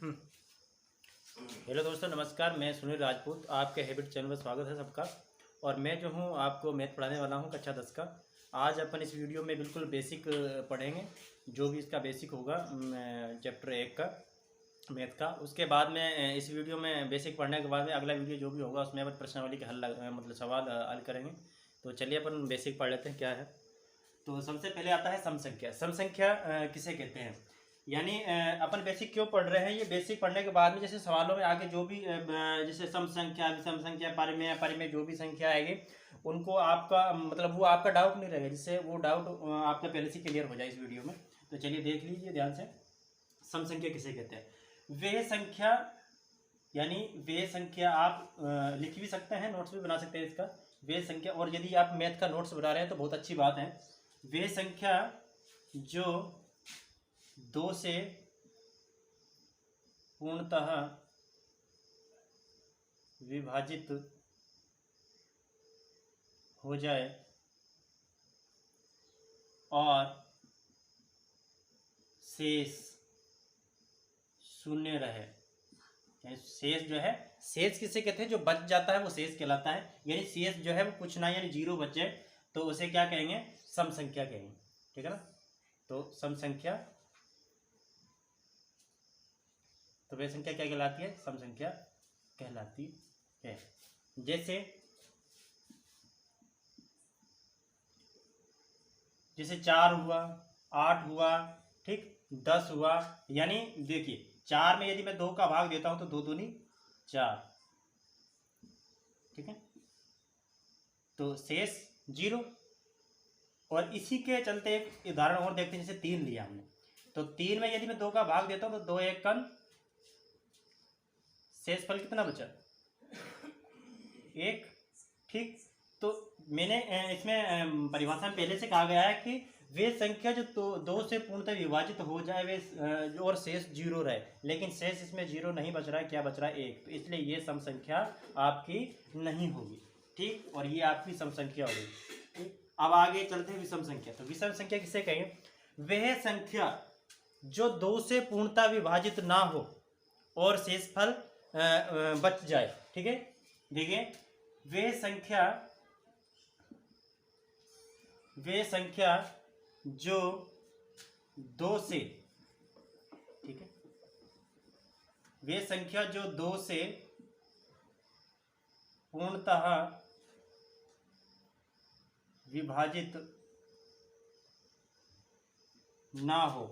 Hello दोस्तों, नमस्कार। मैं सुनील राजपूत, आपके हैबिट चैनल में स्वागत है सबका। और मैं जो हूँ आपको मैथ पढ़ाने वाला हूँ, कक्षा 10 का। आज अपन इस वीडियो में बिल्कुल बेसिक पढ़ेंगे, जो भी इसका बेसिक होगा चैप्टर 1 का मैथ का। उसके बाद में इस वीडियो में बेसिक पढ़ने के बाद में अगला वीडियो जो भी होगा उसमें अपन प्रश्नावली के हल मतलब सवाल हल करेंगे। तो चलिए अपन बेसिक पढ़ लेते हैं क्या है। तो सबसे पहले आता है सम संख्या। सम संख्या किसे कहते हैं, यानी अपन बेसिक क्यों पढ़ रहे हैं। ये बेसिक पढ़ने के बाद में जैसे सवालों में आगे जो भी जैसे सम संख्या, विषम संख्या, परिमेय, परिमेय जो भी संख्या आएगी उनको आपका मतलब वो आपका डाउट नहीं रहेगा, जिससे वो डाउट आपका पहले से क्लियर हो जाए इस वीडियो में। तो चलिए देख लीजिए ध्यान से। सम संख्या किसे कहते हैं, वे संख्या, यानी वे संख्या आप लिख भी सकते हैं, नोट्स भी बना सकते हैं इसका। वे संख्या, और यदि आप मैथ का नोट्स बना रहे हैं तो बहुत अच्छी बात है। वे संख्या जो 2 से पूर्णतः विभाजित हो जाए और शेष शून्य रहे। शेष जो है, शेष किसे कहते हैं, जो बच जाता है वो शेष कहलाता है। यानी शेष जो है वो कुछ ना, यानी 0 बच जाए तो उसे क्या कहेंगे, सम संख्या कहेंगे। ठीक है ना। तो सम संख्या, तो वे संख्या क्या कहलाती है, सम संख्या कहलाती है। जैसे जैसे 4 हुआ, 8 हुआ, ठीक, 10 हुआ। यानी देखिए 4 में यदि मैं 2 का भाग देता हूं तो 2 दूनी 4, ठीक है, तो शेष 0। और इसी के चलते एक उदाहरण और देखते हैं, जैसे 3 लिया हमने, तो 3 में यदि मैं 2 का भाग देता हूं तो 2 1 कन, शेष फल कितना बचा, 1, ठीक। तो मैंने इसमें परिभाषा में पहले से कहा गया है कि वे संख्या जो 2 से पूर्णतः विभाजित हो जाए वे और शेष 0 रहे, लेकिन शेष इसमें 0 नहीं बच रहा है, क्या बच रहा है, 1। तो इसलिए ये सम संख्या आपकी नहीं होगी, ठीक। और ये आपकी सम संख्या होगी, ठीक। अब आगे चलते हैं विषम संख्या। तो विषम संख्या किसे कहेंगे, वह संख्या जो 2 से पूर्णतः विभाजित ना हो और शेषफल बच जाए, ठीक है। देखिए वे संख्या जो 2 से, ठीक है, वे संख्या जो 2 से पूर्णतः विभाजित ना हो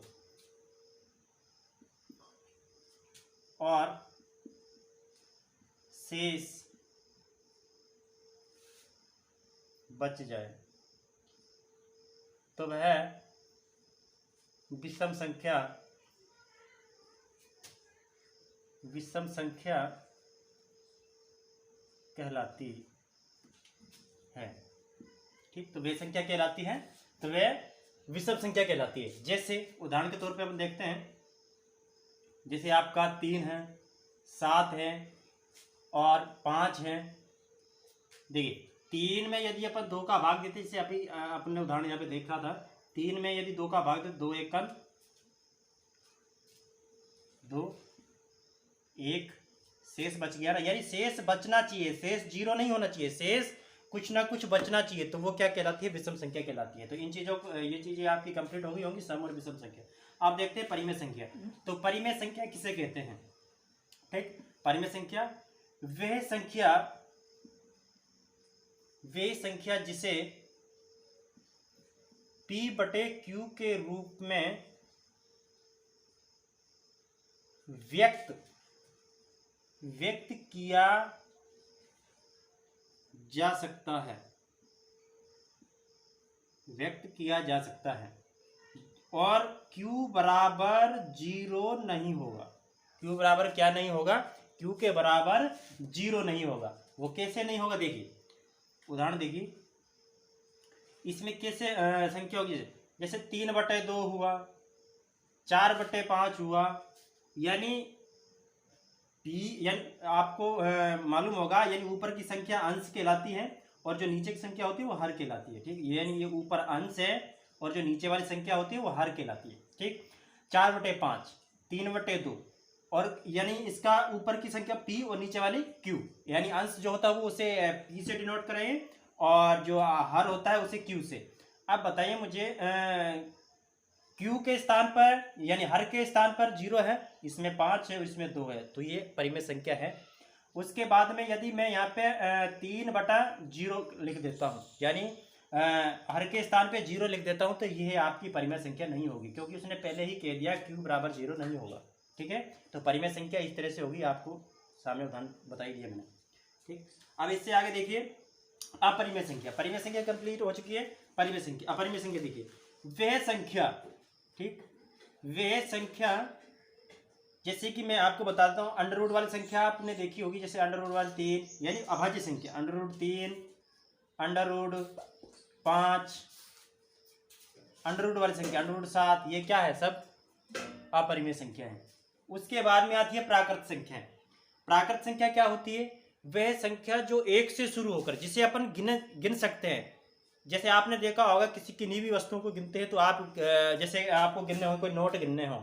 और शेष बच जाए तो वह विषम संख्या कहलाती है, ठीक। तो वे संख्या कहलाती है, तो वे विषम संख्या कहलाती है। जैसे उदाहरण के तौर पे अपन देखते हैं, जैसे आपका 3 है, 7 है और 5 है। देखिए 3 में यदि अपन 2 का भाग देते, जैसे अभी अपने उदाहरण यहाँ पे देख रहा था, 3 में यदि 2 का भाग देते, 2 1 कन, 2 1, शेष बच गया ना, यानी शेष बचना चाहिए, शेष 0 नहीं होना चाहिए, शेष कुछ ना कुछ बचना चाहिए, तो वो क्या कहलाती है, विषम संख्या कहलाती है। तो इन चीजों को, ये चीजें आपकी कंप्लीट हो गई होंगी, सम और विषम संख्या। आप देखते हैं परिमेय संख्या। तो परिमेय संख्या किसे कहते हैं, ठीक। परिमेय संख्या वे संख्या जिसे P/Q के रूप में व्यक्त किया जा सकता है, और Q बराबर 0 नहीं होगा। Q बराबर क्या नहीं होगा, Q के बराबर 0 नहीं होगा। वो कैसे नहीं होगा, देखिए उदाहरण देखिए, इसमें कैसे संख्या होगी, जैसे 3/2 हुआ, 4/5 हुआ, यानी यानी आपको मालूम होगा, यानी ऊपर की संख्या अंश कहलाती है और जो नीचे की संख्या होती है वो हर कहलाती है, ठीक। यानी ये ऊपर अंश है और जो नीचे वाली संख्या होती है वो हर कहलाती है, ठीक। 4/5, 3/2, और यानी इसका ऊपर की संख्या p और नीचे वाली q, यानी अंश जो होता है वो उसे p से डिनोट करेंगे और जो हर होता है उसे q से। अब बताइए मुझे q के स्थान पर यानी हर के स्थान पर 0 है, इसमें 5 है और इसमें 2 है, तो ये परिमेय संख्या है। उसके बाद में यदि मैं यहाँ पे 3/0 लिख देता हूँ, यानी हर के स्थान पे 0 लिख देता हूँ, तो यह आपकी परिमेय संख्या नहीं होगी, क्योंकि उसने पहले ही कह दिया q बराबर 0 नहीं होगा। ठीक है, तो परिमेय संख्या इस तरह से होगी, आपको सामने उदाहरण बताई दिया मैंने। ठीक, अब इससे आगे देखिए अपरिमेय संख्या। परिमेय संख्या कंप्लीट हो चुकी है। परिमेय संख्या, अपरिमेय संख्या देखिए वह संख्या, ठीक, वह संख्या जैसे कि मैं आपको बताता हूँ अंडर रूट वाली संख्या आपने देखी होगी, जैसे अंडर रूट वाली 3 यानी अभाज्य संख्या, under root 3, under root 5, under root वाली संख्या अंडर रूट 7, ये क्या है, सब अपरिमेय संख्या है। उसके बाद में आती है प्राकृत संख्या। प्राकृत संख्या क्या होती है, वह संख्या जो 1 से शुरू होकर जिसे अपन गिन सकते हैं। जैसे आपने देखा होगा किसी किन्हीं भी वस्तुओं को गिनते हैं तो आप जैसे आपको गिनने हो, कोई नोट गिनने हो,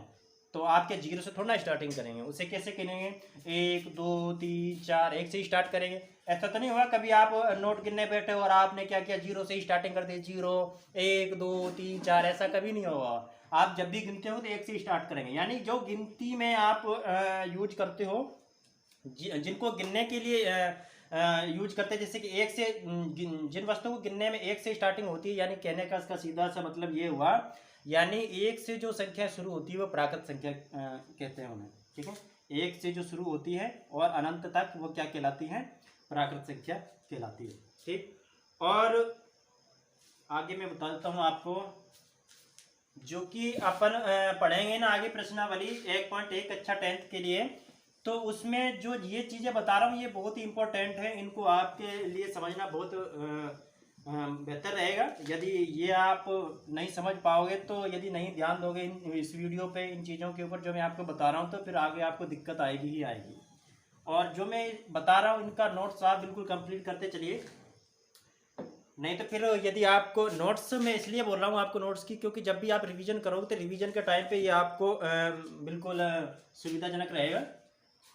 तो आपके 0 से थोड़ा स्टार्टिंग करेंगे, उसे कैसे गिनेंगे, 1 2 3 4 1 से स्टार्ट करेंगे। ऐसा तो नहीं हुआ कभी आप नोट गिनने बैठे और आपने क्या किया, 0 से स्टार्टिंग कर दी, 0 1 2 3 4, ऐसा कभी नहीं होगा। आप जब भी गिनते हो तो 1 से स्टार्ट करेंगे, यानी जो गिनती में आप यूज करते हो, जिनको गिनने के लिए यूज करते हैं, जैसे कि 1 से जिन वस्तुओं को गिनने में 1 से स्टार्टिंग होती है, यानी कहने का इसका सीधा सा मतलब ये हुआ, यानी 1 से जो संख्या शुरू होती है वो प्राकृत संख्या कहते हैं उन्हें। ठीक है, 1 से जो शुरू होती है और अनंत तक वो क्या कहलाती है, प्राकृत संख्या कहलाती है। ठीक, और आगे मैं बता देता हूँ आपको, जो कि अपन पढ़ेंगे ना आगे प्रश्नावली 1.1 अच्छा 10th के लिए, तो उसमें जो ये चीज़ें बता रहा हूँ ये बहुत ही इंपॉर्टेंट है, इनको आपके लिए समझना बहुत बेहतर रहेगा। यदि ये आप नहीं समझ पाओगे, तो यदि नहीं ध्यान दोगे इस वीडियो पे इन चीज़ों के ऊपर जो मैं आपको बता रहा हूँ, तो फिर आगे आपको दिक्कत आएगी ही आएगी। और जो मैं बता रहा हूँ इनका नोट्स आप बिल्कुल कंप्लीट करते चलिए, नहीं तो फिर यदि आपको नोट्स, मैं इसलिए बोल रहा हूँ आपको नोट्स की, क्योंकि जब भी आप रिवीजन करोगे तो रिवीजन के टाइम पे ये आपको बिल्कुल सुविधाजनक रहेगा,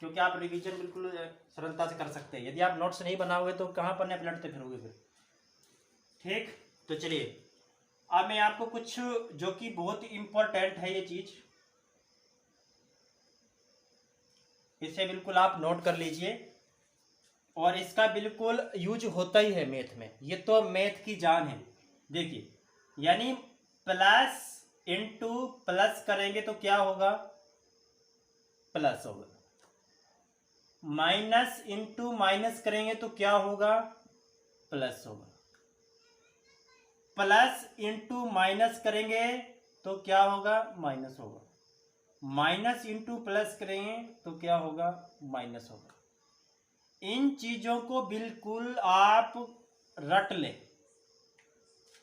क्योंकि आप रिवीजन बिल्कुल सरलता से कर सकते हैं। यदि आप नोट्स नहीं बनाओगे तो कहाँ पढ़ने पलटते फिरोगे फिर। ठीक, तो चलिए अब मैं आपको कुछ जो कि बहुत इम्पोर्टेंट है ये चीज, इसे बिल्कुल आप नोट कर लीजिए, और इसका बिल्कुल यूज होता ही है मैथ में, ये तो मैथ की जान है। देखिए, यानी प्लस इंटू प्लस करेंगे तो क्या होगा, प्लस होगा, माइनस इंटू माइनस करेंगे तो क्या होगा, प्लस होगा, प्लस इंटू माइनस करेंगे तो क्या होगा, माइनस होगा, माइनस इंटू प्लस करेंगे तो क्या होगा, माइनस होगा। इन चीजों को बिल्कुल आप रट लें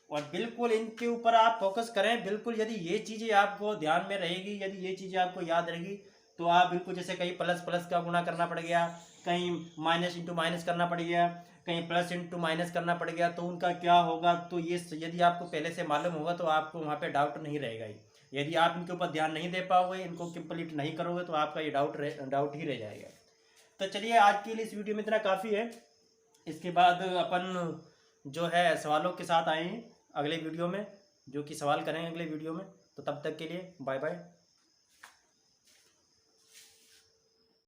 और बिल्कुल इनके ऊपर आप फोकस करें। बिल्कुल यदि ये चीजें आपको ध्यान में रहेगी, यदि ये चीजें आपको याद रहेगी, तो आप बिल्कुल जैसे कहीं प्लस प्लस का गुणा करना पड़ गया, कहीं माइनस इंटू माइनस करना पड़ गया, कहीं प्लस इंटू माइनस करना पड़ गया, तो उनका क्या होगा, तो ये यदि आपको पहले से मालूम होगा तो आपको वहाँ पे डाउट नहीं रहेगा ही। यदि आप इनके ऊपर ध्यान नहीं दे पाओगे, इनको कंप्लीट नहीं करोगे, तो आपका ये डाउट ही रह जाएगा। तो चलिए आज के लिए इस वीडियो में इतना काफ़ी है। इसके बाद अपन जो है सवालों के साथ आए हैं अगले वीडियो में, जो कि सवाल करेंगे अगले वीडियो में। तो तब तक के लिए बाय बाय।